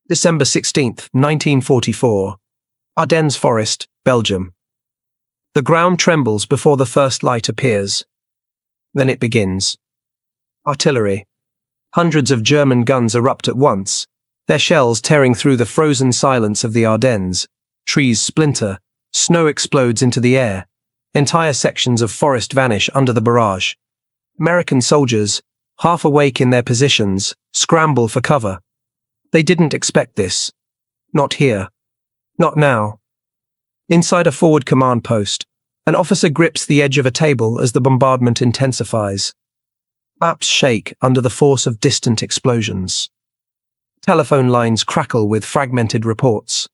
December 16th, 1944. Ardennes Forest, Belgium. The ground trembles before the first light appears. Then it begins. Artillery. Hundreds of German guns erupt at once, their shells tearing through the frozen silence of the Ardennes. Trees splinter, snow explodes into the air, entire sections of forest vanish under the barrage. American soldiers, half awake in their positions, scramble for cover. They didn't expect this. Not here. Not now. Inside a forward command post, an officer grips the edge of a table as the bombardment intensifies. Maps shake under the force of distant explosions. Telephone lines crackle with fragmented reports.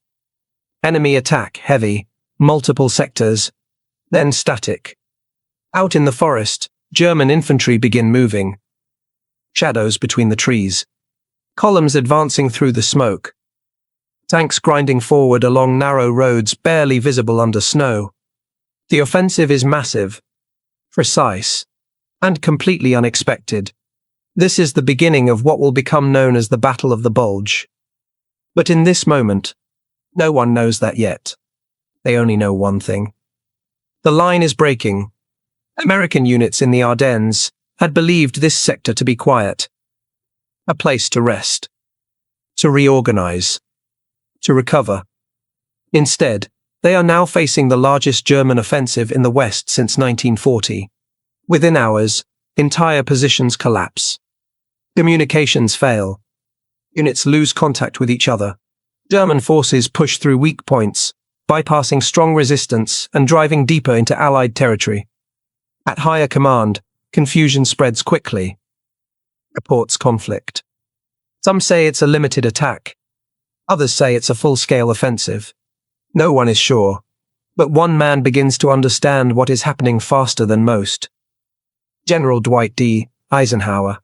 Enemy attack heavy, multiple sectors, then static. Out in the forest, German infantry begin moving. Shadows between the trees. Columns advancing through the smoke. Tanks grinding forward along narrow roads barely visible under snow. The offensive is massive, precise, and completely unexpected. This is the beginning of what will become known as the Battle of the Bulge. But in this moment, no one knows that yet. They only know one thing. The line is breaking. American units in the Ardennes had believed this sector to be quiet. A place to rest, to reorganize, to recover. Instead, they are now facing the largest German offensive in the West since 1940. Within hours, entire positions collapse. Communications fail. Units lose contact with each other. German forces push through weak points, bypassing strong resistance and driving deeper into Allied territory. At higher command, confusion spreads quickly. Reports conflict. Some say it's a limited attack. Others say it's a full-scale offensive. No one is sure, but one man begins to understand what is happening faster than most. General Dwight D. Eisenhower,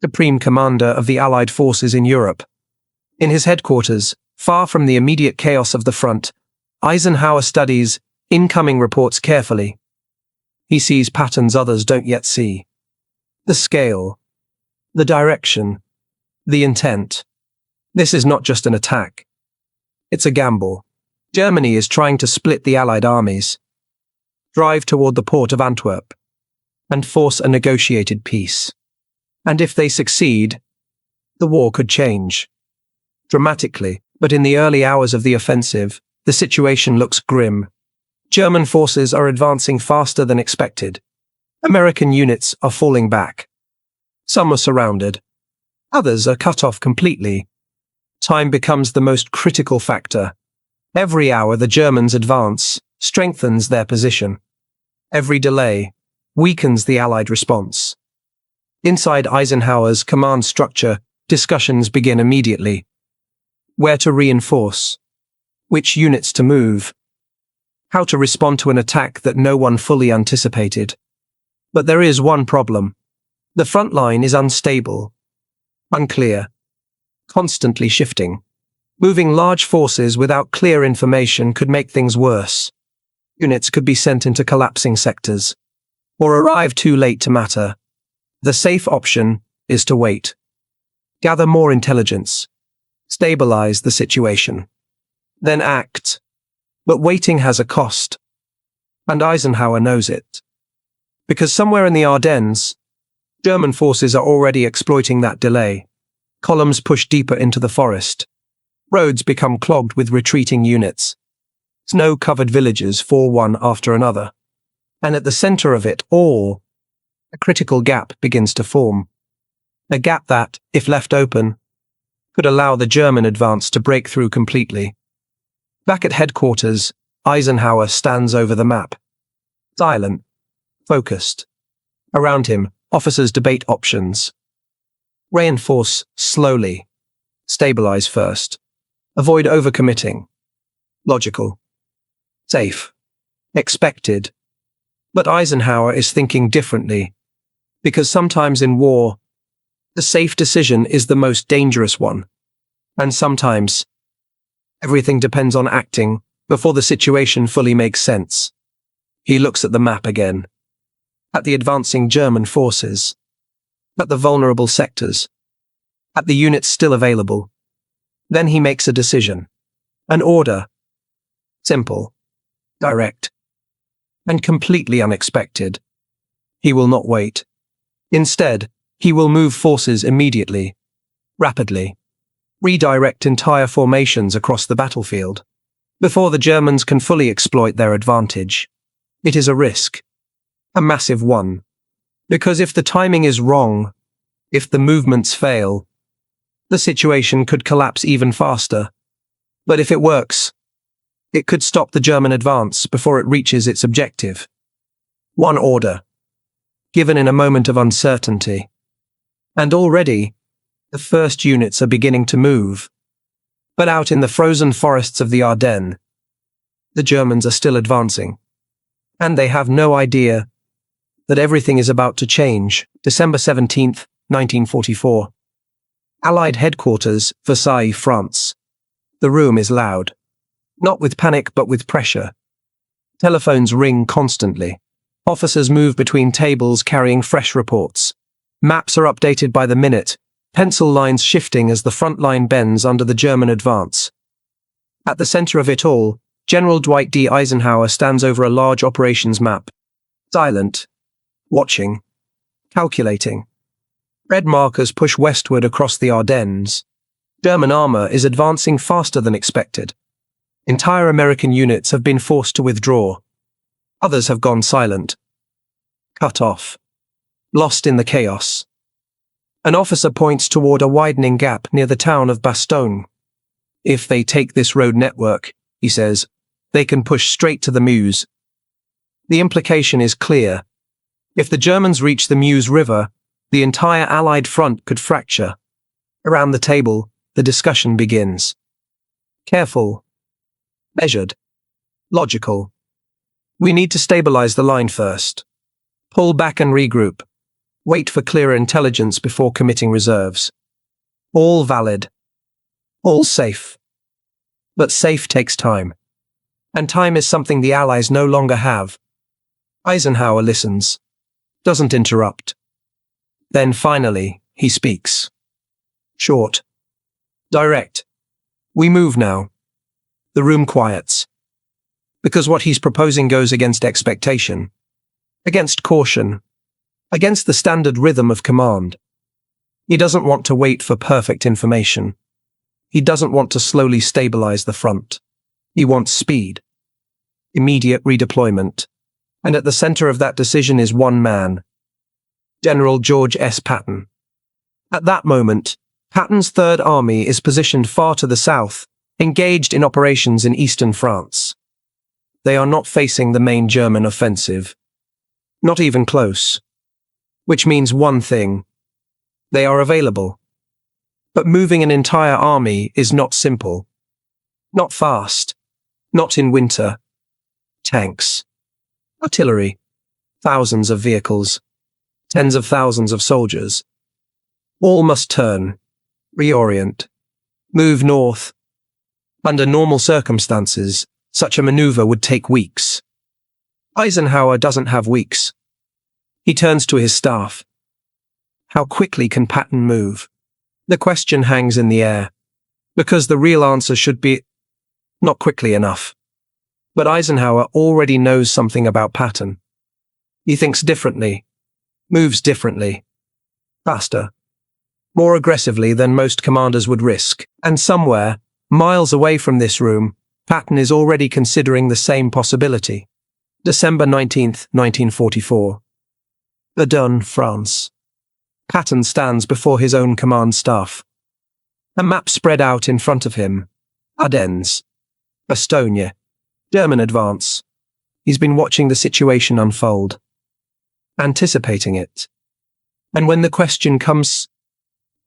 Supreme Commander of the Allied forces in Europe. In his headquarters, far from the immediate chaos of the front, Eisenhower studies incoming reports carefully. He sees patterns others don't yet see. The scale, the direction, the intent. This is not just an attack. It's a gamble. Germany is trying to split the Allied armies, drive toward the port of Antwerp, and force a negotiated peace. And if they succeed, the war could change. Dramatically, but in the early hours of the offensive, the situation looks grim. German forces are advancing faster than expected. American units are falling back. Some are surrounded. Others are cut off completely. Time becomes the most critical factor. Every hour the Germans advance strengthens their position. Every delay weakens the Allied response. Inside Eisenhower's command structure, discussions begin immediately. Where to reinforce? Which units to move? How to respond to an attack that no one fully anticipated? But there is one problem. The front line is unstable, unclear, constantly shifting. Moving large forces without clear information could make things worse. Units could be sent into collapsing sectors, or arrive too late to matter. The safe option is to wait. Gather more intelligence. Stabilize the situation. Then act. But waiting has a cost. And Eisenhower knows it. Because somewhere in the Ardennes, German forces are already exploiting that delay. Columns push deeper into the forest. Roads become clogged with retreating units. Snow-covered villages fall one after another. And at the center of it all, a critical gap begins to form. A gap that, if left open, could allow the German advance to break through completely. Back at headquarters, Eisenhower stands over the map. Silent, focused. Around him, officers debate options. Reinforce slowly. Stabilize first. Avoid overcommitting. Logical. Safe. Expected. But Eisenhower is thinking differently. Because sometimes in war, the safe decision is the most dangerous one. And sometimes, everything depends on acting before the situation fully makes sense. He looks at the map again. At the advancing German forces. At the vulnerable sectors. At the units still available. Then he makes a decision. An order. Simple, direct, and completely unexpected. He will not wait. Instead, he will move forces immediately, rapidly, redirect entire formations across the battlefield, before the Germans can fully exploit their advantage. It is a risk, a massive one, because if the timing is wrong, if the movements fail, the situation could collapse even faster. But if it works, it could stop the German advance before it reaches its objective. One order, given in a moment of uncertainty. And already, the first units are beginning to move. But out in the frozen forests of the Ardennes, the Germans are still advancing. And they have no idea that everything is about to change. December 17th, 1944. Allied headquarters, Versailles, France. The room is loud. Not with panic, but with pressure. Telephones ring constantly. Officers move between tables carrying fresh reports. Maps are updated by the minute, pencil lines shifting as the front line bends under the German advance. At the center of it all, General Dwight D. Eisenhower stands over a large operations map. Silent. Watching. Calculating. Red markers push westward across the Ardennes. German armor is advancing faster than expected. Entire American units have been forced to withdraw. Others have gone silent. Cut off. Lost in the chaos. An officer points toward a widening gap near the town of Bastogne. If they take this road network, he says, they can push straight to the Meuse. The implication is clear. If the Germans reach the Meuse River, the entire Allied front could fracture. Around the table, the discussion begins. Careful. Measured. Logical. We need to stabilize the line first. Pull back and regroup. Wait for clearer intelligence before committing reserves. All valid. All safe. But safe takes time. And time is something the Allies no longer have. Eisenhower listens. Doesn't interrupt. Then finally, he speaks. Short. Direct. We move now. The room quiets. Because what he's proposing goes against expectation. Against caution. Against the standard rhythm of command. He doesn't want to wait for perfect information. He doesn't want to slowly stabilize the front. He wants speed. Immediate redeployment. And at the center of that decision is one man. General George S. Patton. At that moment, Patton's Third Army is positioned far to the south, engaged in operations in eastern France. They are not facing the main German offensive. Not even close. Which means one thing. They are available. But moving an entire army is not simple. Not fast. Not in winter. Tanks. Artillery. Thousands of vehicles. Tens of thousands of soldiers. All must turn. Reorient. Move north. Under normal circumstances, such a maneuver would take weeks. Eisenhower doesn't have weeks. He turns to his staff. How quickly can Patton move? The question hangs in the air, because the real answer should be, not quickly enough. But Eisenhower already knows something about Patton. He thinks differently, moves differently, faster, more aggressively than most commanders would risk, and somewhere, miles away from this room, Patton is already considering the same possibility. December 19th, 1944. Verdun, France. Patton stands before his own command staff. A map spread out in front of him. Ardennes. Bastogne. German advance. He's been watching the situation unfold. Anticipating it. And when the question comes,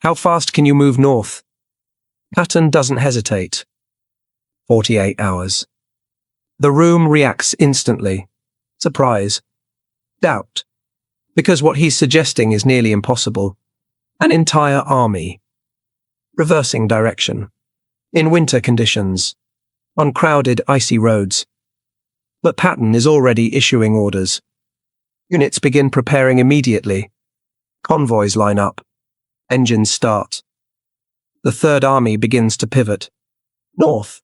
how fast can you move north? Patton doesn't hesitate. 48 hours. The room reacts instantly. Surprise. Doubt. Because what he's suggesting is nearly impossible. An entire army. Reversing direction. In winter conditions. On crowded, icy roads. But Patton is already issuing orders. Units begin preparing immediately. Convoys line up. Engines start. The Third Army begins to pivot north.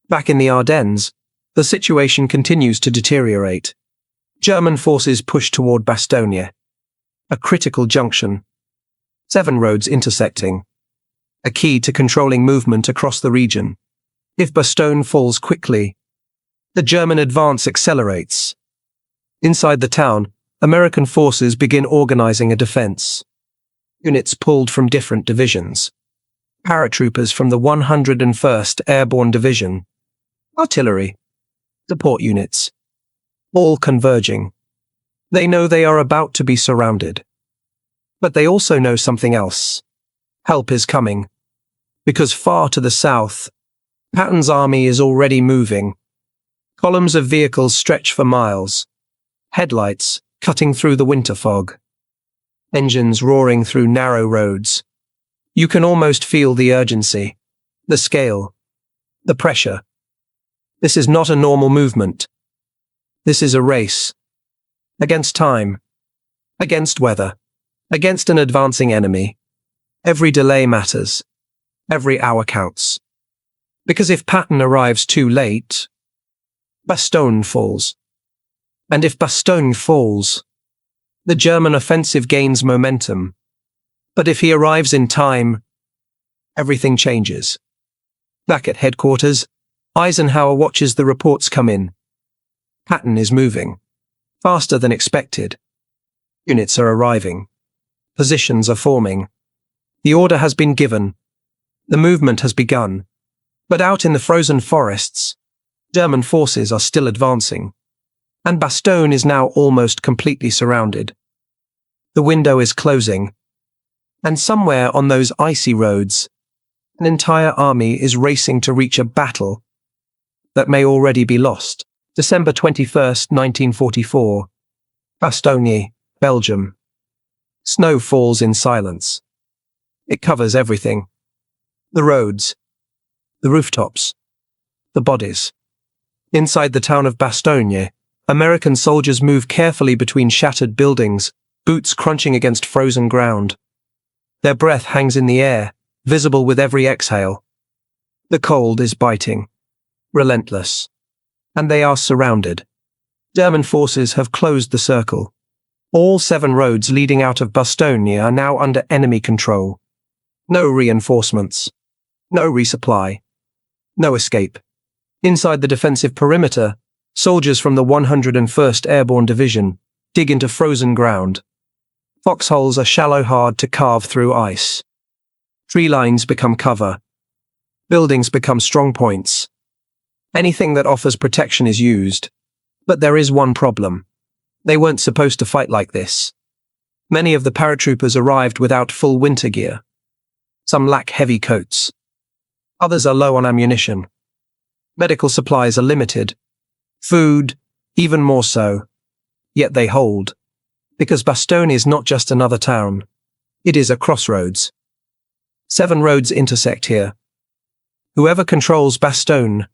Back in the Ardennes, the situation continues to deteriorate. German forces push toward Bastogne, a critical junction. 7 roads intersecting, a key to controlling movement across the region. If Bastogne falls quickly, the German advance accelerates. Inside the town, American forces begin organizing a defense. Units pulled from different divisions. Paratroopers from the 101st Airborne Division, artillery, support units, all converging. They know they are about to be surrounded. But they also know something else. Help is coming. Because far to the south, Patton's army is already moving. Columns of vehicles stretch for miles. Headlights cutting through the winter fog. Engines roaring through narrow roads. You can almost feel the urgency, the scale, the pressure. This is not a normal movement. This is a race. Against time. Against weather. Against an advancing enemy. Every delay matters. Every hour counts. Because if Patton arrives too late, Bastogne falls. And if Bastogne falls, the German offensive gains momentum. But if he arrives in time, everything changes. Back at headquarters, Eisenhower watches the reports come in. Patton is moving. Faster than expected. Units are arriving. Positions are forming. The order has been given. The movement has begun. But out in the frozen forests, German forces are still advancing. And Bastogne is now almost completely surrounded. The window is closing. And somewhere on those icy roads, an entire army is racing to reach a battle that may already be lost. December 21st, 1944. Bastogne, Belgium. Snow falls in silence. It covers everything. The roads, the rooftops, the bodies. Inside the town of Bastogne, American soldiers move carefully between shattered buildings, boots crunching against frozen ground. Their breath hangs in the air, visible with every exhale. The cold is biting, relentless, and they are surrounded. German forces have closed the circle. All 7 roads leading out of Bastogne are now under enemy control. No reinforcements, no resupply, no escape. Inside the defensive perimeter, soldiers from the 101st Airborne Division dig into frozen ground. Foxholes are shallow, hard to carve through ice. Tree lines become cover. Buildings become strong points. Anything that offers protection is used. But there is one problem. They weren't supposed to fight like this. Many of the paratroopers arrived without full winter gear. Some lack heavy coats. Others are low on ammunition. Medical supplies are limited. Food, even more so. Yet they hold. Because Bastogne is not just another town. It is a crossroads. 7 roads intersect here. Whoever controls Bastogne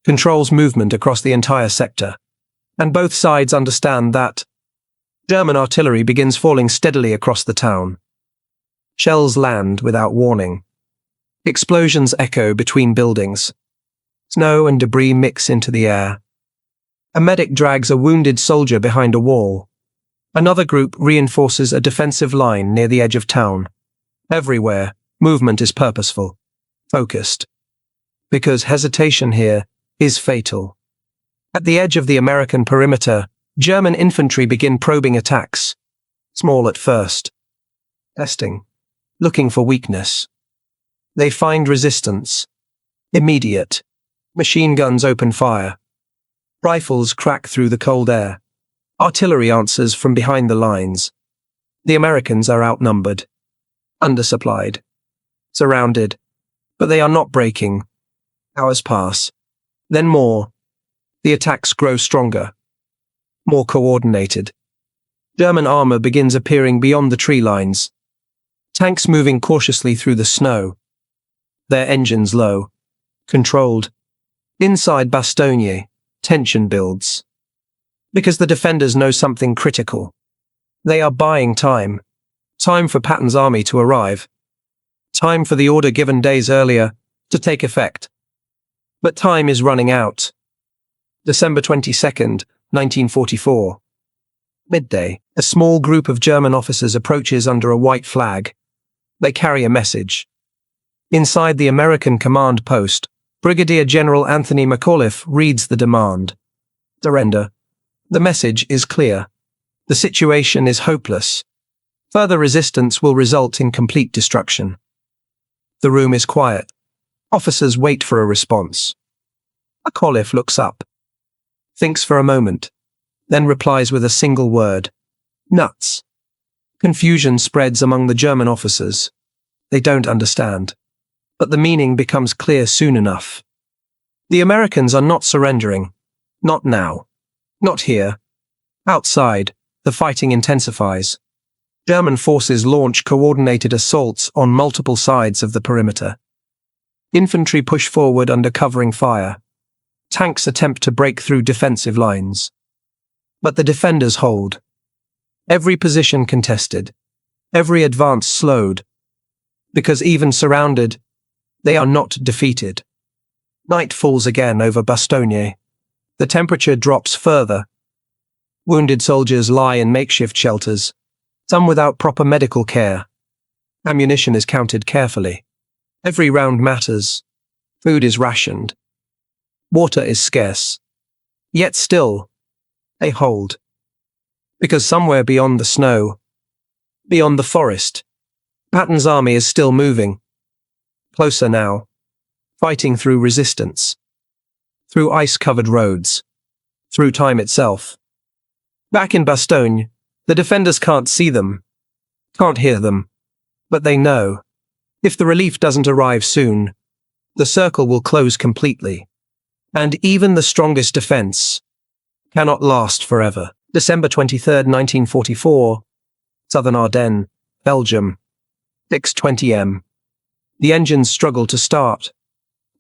controls movement across the entire sector. And both sides understand that. German artillery begins falling steadily across the town. Shells land without warning. Explosions echo between buildings. Snow and debris mix into the air. A medic drags a wounded soldier behind a wall. Another group reinforces a defensive line near the edge of town. Everywhere, movement is purposeful, focused. Because hesitation here is fatal. At the edge of the American perimeter, German infantry begin probing attacks. Small at first. Testing. Looking for weakness. They find resistance. Immediate. Machine guns open fire. Rifles crack through the cold air. Artillery answers from behind the lines. The Americans are outnumbered. Undersupplied. Surrounded. But they are not breaking. Hours pass. Then more. The attacks grow stronger. More coordinated. German armor begins appearing beyond the tree lines. Tanks moving cautiously through the snow. Their engines low. Controlled. Inside Bastogne, tension builds. Because the defenders know something critical. They are buying time. Time for Patton's army to arrive. Time for the order given days earlier to take effect. But time is running out. December 22nd, 1944. Midday, a small group of German officers approaches under a white flag. They carry a message. Inside the American command post, Brigadier General Anthony McAuliffe reads the demand. Surrender. The message is clear. The situation is hopeless. Further resistance will result in complete destruction. The room is quiet. Officers wait for a response. McAuliffe looks up, thinks for a moment, then replies with a single word. Nuts. Confusion spreads among the German officers. They don't understand. But the meaning becomes clear soon enough. The Americans are not surrendering. Not now. Not here. Outside, the fighting intensifies. German forces launch coordinated assaults on multiple sides of the perimeter. Infantry push forward under covering fire. Tanks attempt to break through defensive lines. But the defenders hold. Every position contested. Every advance slowed. Because even surrounded, they are not defeated. Night falls again over Bastogne. The temperature drops further. Wounded soldiers lie in makeshift shelters, some without proper medical care. Ammunition is counted carefully. Every round matters. Food is rationed. Water is scarce. Yet still, they hold. Because somewhere beyond the snow, beyond the forest, Patton's army is still moving. Closer now, fighting through resistance, through ice-covered roads, through time itself. Back in Bastogne, the defenders can't see them, can't hear them, but they know. If the relief doesn't arrive soon, the circle will close completely. And even the strongest defense cannot last forever. December 23rd, 1944, Southern Ardennes, Belgium, 6:20 m. The engines struggle to start.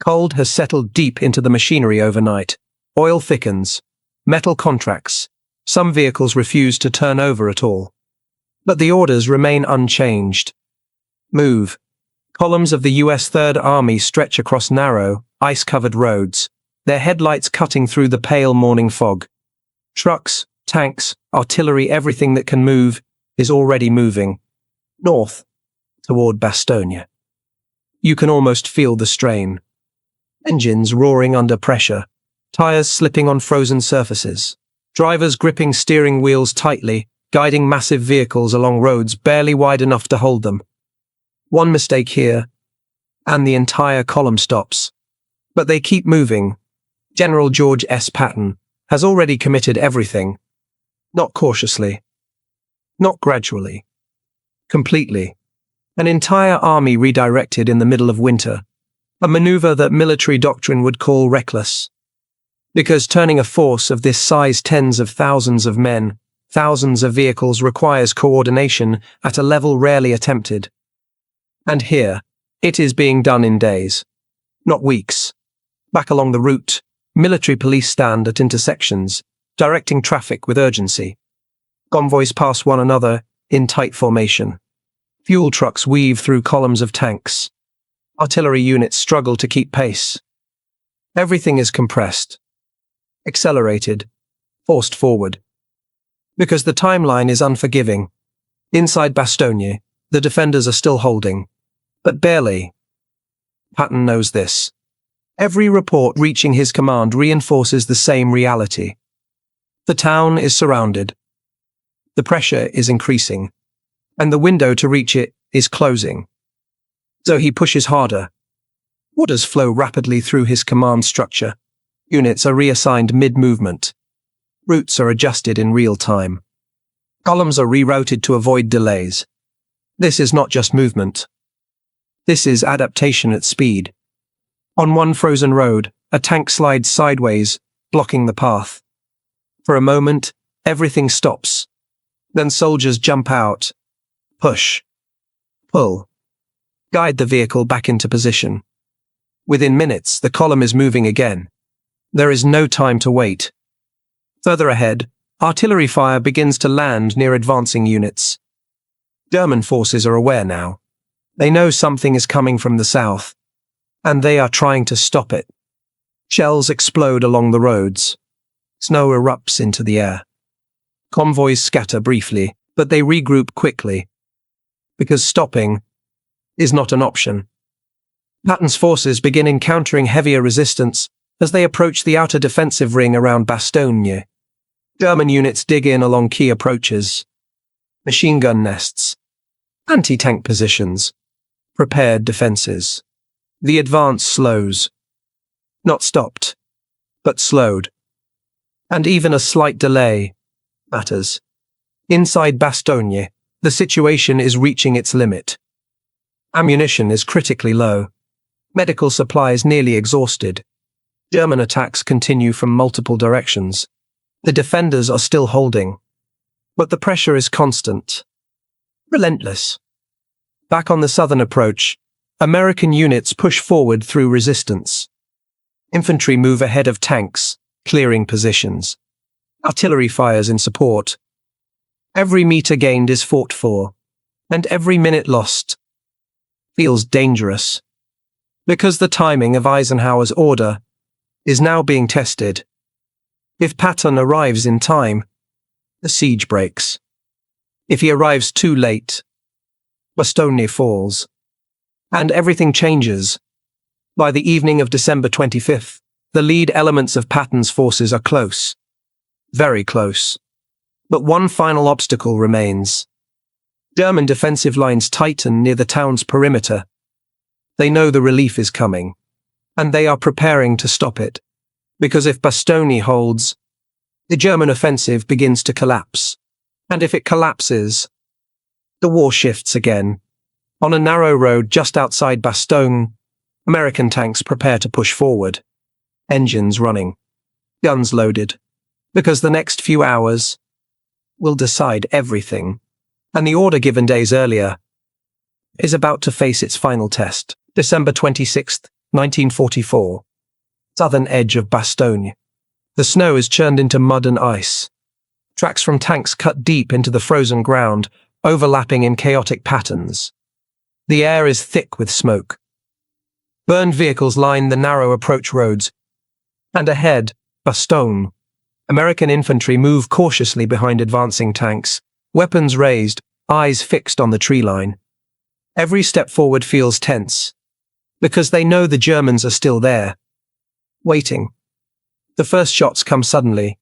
Cold has settled deep into the machinery overnight. Oil thickens. Metal contracts. Some vehicles refuse to turn over at all. But the orders remain unchanged. Move. Columns of the U.S. Third Army stretch across narrow, ice-covered roads, their headlights cutting through the pale morning fog. Trucks, tanks, artillery, everything that can move is already moving. North, toward Bastogne. You can almost feel the strain. Engines roaring under pressure, tires slipping on frozen surfaces, drivers gripping steering wheels tightly, guiding massive vehicles along roads barely wide enough to hold them. One mistake here, and the entire column stops. But they keep moving. General George S. Patton has already committed everything. Not cautiously. Not gradually. Completely. An entire army redirected in the middle of winter. A maneuver that military doctrine would call reckless. Because turning a force of this size, tens of thousands of men, thousands of vehicles, requires coordination at a level rarely attempted. And here, it is being done in days, not weeks. Back along the route, military police stand at intersections, directing traffic with urgency. Convoys pass one another in tight formation. Fuel trucks weave through columns of tanks. Artillery units struggle to keep pace. Everything is compressed, accelerated, forced forward. Because the timeline is unforgiving. Inside Bastogne, the defenders are still holding, but barely. Patton knows this. Every report reaching his command reinforces the same reality. The town is surrounded. The pressure is increasing, and the window to reach it is closing. So he pushes harder. Orders flow rapidly through his command structure. Units are reassigned mid-movement. Routes are adjusted in real time. Columns are rerouted to avoid delays. This is not just movement. This is adaptation at speed. On one frozen road, a tank slides sideways, blocking the path. For a moment, everything stops. Then soldiers jump out, push, pull, guide the vehicle back into position. Within minutes, the column is moving again. There is no time to wait. Further ahead, artillery fire begins to land near advancing units. German forces are aware now. They know something is coming from the south, and they are trying to stop it. Shells explode along the roads. Snow erupts into the air. Convoys scatter briefly, but they regroup quickly, because stopping is not an option. Patton's forces begin encountering heavier resistance as they approach the outer defensive ring around Bastogne. German units dig in along key approaches, machine gun nests, anti-tank positions, prepared defenses. The advance slows. Not stopped, but slowed. And even a slight delay matters. Inside Bastogne, the situation is reaching its limit. Ammunition is critically low. Medical supplies nearly exhausted. German attacks continue from multiple directions. The defenders are still holding, but the pressure is constant, relentless. Back on the southern approach, American units push forward through resistance. Infantry move ahead of tanks, clearing positions. Artillery fires in support. Every meter gained is fought for, and every minute lost feels dangerous, because the timing of Eisenhower's order is now being tested. If Patton arrives in time, the siege breaks. If he arrives too late, Bastogne falls. And everything changes. By the evening of December 25th, the lead elements of Patton's forces are close. Very close. But one final obstacle remains. German defensive lines tighten near the town's perimeter. They know the relief is coming, and they are preparing to stop it. Because if Bastogne holds, the German offensive begins to collapse. And if it collapses, the war shifts again. On a narrow road just outside Bastogne, American tanks prepare to push forward. Engines running, guns loaded, because the next few hours will decide everything. And the order given days earlier is about to face its final test. December 26th, 1944. Southern edge of Bastogne. The snow is churned into mud and ice. Tracks from tanks cut deep into the frozen ground, overlapping in chaotic patterns. The air is thick with smoke. Burned vehicles line the narrow approach roads. And ahead, Bastogne. American infantry move cautiously behind advancing tanks, weapons raised, eyes fixed on the tree line. Every step forward feels tense, because they know the Germans are still there, waiting. The first shots come suddenly.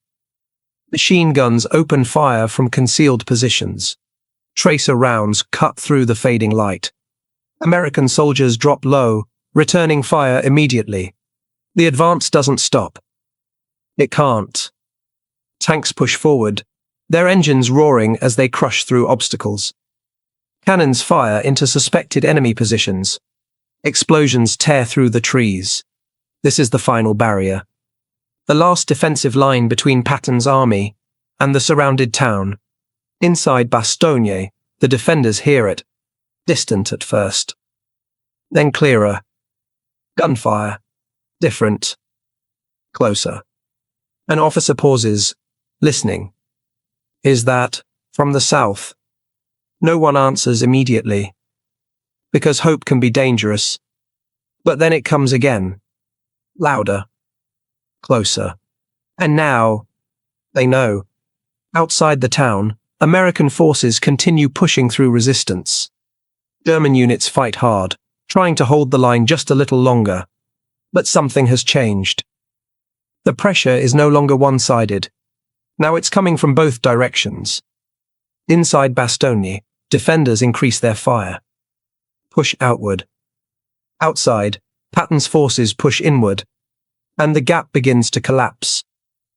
Machine guns open fire from concealed positions. Tracer rounds cut through the fading light. American soldiers drop low, returning fire immediately. The advance doesn't stop. It can't. Tanks push forward, their engines roaring as they crush through obstacles. Cannons fire into suspected enemy positions. Explosions tear through the trees. This is the final barrier. The last defensive line between Patton's army and the surrounded town. Inside Bastogne, the defenders hear it, distant at first. Then clearer. Gunfire. Different. Closer. An officer pauses, listening. Is that from the south? No one answers immediately, because hope can be dangerous. But then it comes again. Louder. Closer. And now, they know. Outside the town, American forces continue pushing through resistance. German units fight hard, trying to hold the line just a little longer. But something has changed. The pressure is no longer one-sided. Now it's coming from both directions. Inside Bastogne, defenders increase their fire. Push outward. Outside, Patton's forces push inward, and the gap begins to collapse.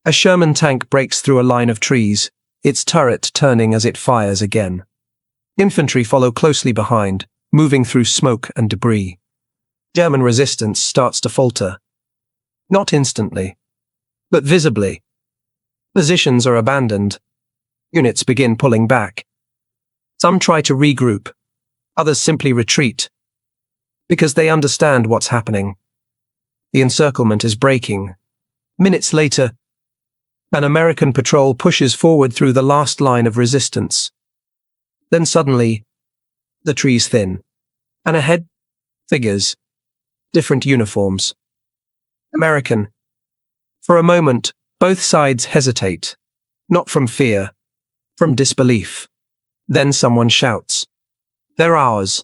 A Sherman tank breaks through a line of trees, its turret turning as it fires again. Infantry follow closely behind, moving through smoke and debris. German resistance starts to falter. Not instantly, but visibly. Positions are abandoned. Units begin pulling back. Some try to regroup. Others simply retreat, because they understand what's happening. The encirclement is breaking. Minutes later, an American patrol pushes forward through the last line of resistance. Then suddenly, the trees thin, And ahead, figures, different uniforms. American. For a moment, both sides hesitate, not from fear, from disbelief. Then someone shouts, "They're ours."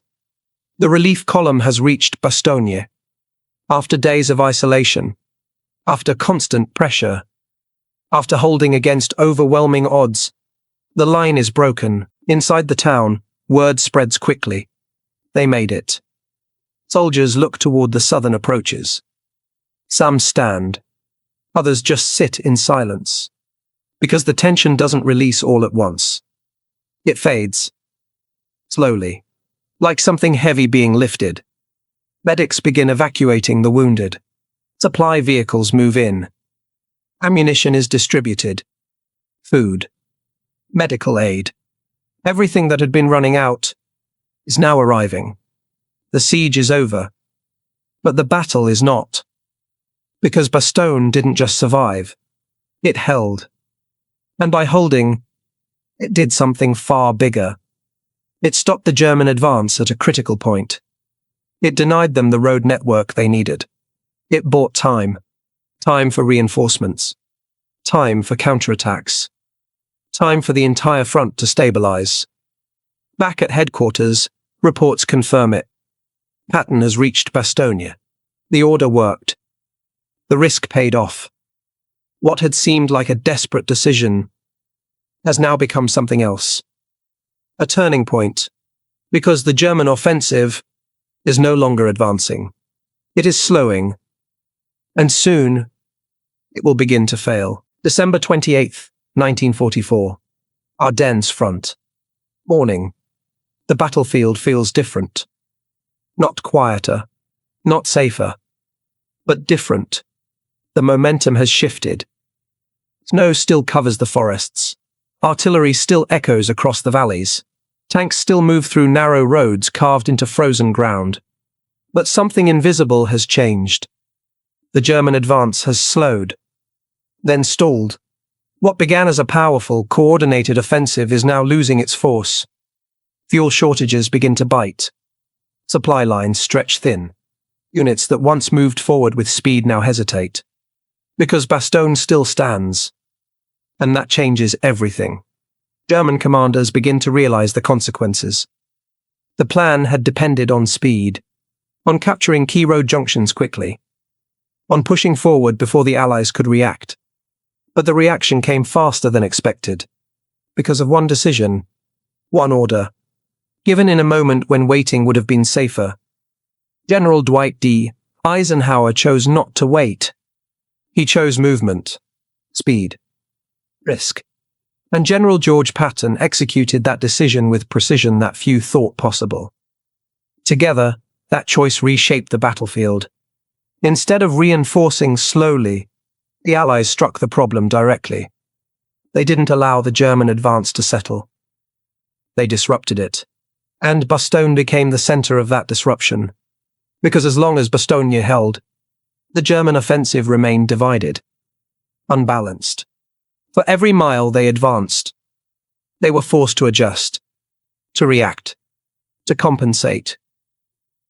The relief column has reached Bastogne. After days of isolation, after constant pressure, after holding against overwhelming odds, the line is broken. Inside the town, word spreads quickly. They made it. Soldiers look toward the southern approaches. Some stand. Others just sit in silence. Because the tension doesn't release all at once. It fades. Slowly. Like something heavy being lifted. Medics begin evacuating the wounded. Supply vehicles move in. Ammunition is distributed. Food. Medical aid. Everything that had been running out is now arriving. The siege is over. But the battle is not. Because Bastogne didn't just survive. It held. And by holding, it did something far bigger. It stopped the German advance at a critical point. It denied them the road network they needed. It bought time. Time for reinforcements. Time for counterattacks. Time for the entire front to stabilize. Back at headquarters, reports confirm it. Patton has reached Bastogne. The order worked. The risk paid off. What had seemed like a desperate decision has now become something else. A turning point, because the German offensive is no longer advancing. It is slowing, and soon it will begin to fail. December 28th, 1944. Ardennes front. Morning. The battlefield feels different. Not quieter, not safer, but different. The momentum has shifted. Snow still covers the forests. Artillery still echoes across the valleys. Tanks still move through narrow roads carved into frozen ground. But something invisible has changed. The German advance has slowed, then stalled. What began as a powerful, coordinated offensive is now losing its force. Fuel shortages begin to bite. Supply lines stretch thin. Units that once moved forward with speed now hesitate. Because Bastogne still stands. And that changes everything. German commanders begin to realize the consequences. The plan had depended on speed, on capturing key road junctions quickly, on pushing forward before the Allies could react. But the reaction came faster than expected, because of one decision, one order, given in a moment when waiting would have been safer. General Dwight D. Eisenhower chose not to wait. He chose movement, speed, risk. And General George Patton executed that decision with precision that few thought possible. Together, that choice reshaped the battlefield. Instead of reinforcing slowly, the Allies struck the problem directly. They didn't allow the German advance to settle. They disrupted it. And Bastogne became the center of that disruption. Because as long as Bastogne held, the German offensive remained divided, unbalanced. For every mile they advanced, they were forced to adjust, to react, to compensate.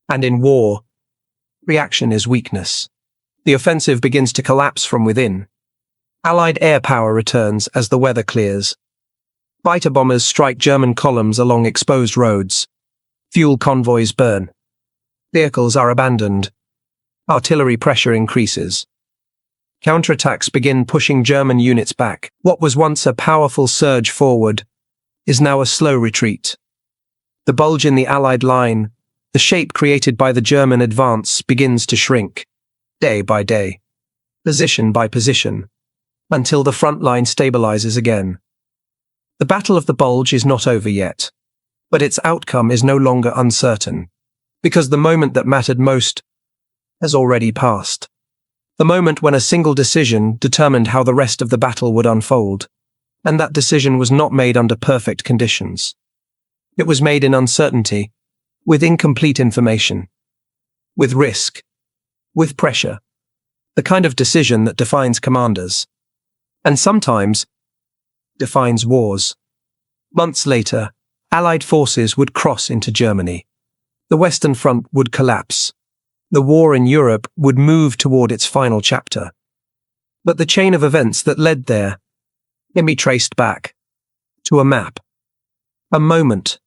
And in war, reaction is weakness. The offensive begins to collapse from within. Allied air power returns as the weather clears. Fighter bombers strike German columns along exposed roads. Fuel convoys burn. Vehicles are abandoned. Artillery pressure increases. Counterattacks begin pushing German units back. What was once a powerful surge forward is now a slow retreat. The bulge in the Allied line, the shape created by the German advance, begins to shrink, day by day, position by position, until the front line stabilizes again. The Battle of the Bulge is not over yet, but its outcome is no longer uncertain, because the moment that mattered most has already passed. The moment when a single decision determined how the rest of the battle would unfold, and that decision was not made under perfect conditions. It was made in uncertainty, with incomplete information, with risk, with pressure, the kind of decision that defines commanders, and sometimes defines wars. Months later, Allied forces would cross into Germany. The Western Front would collapse. The war in Europe would move toward its final chapter. But the chain of events that led there can be traced back to a map, a moment,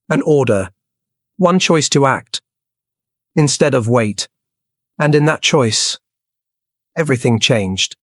an order, one choice to act instead of wait. And in that choice, everything changed.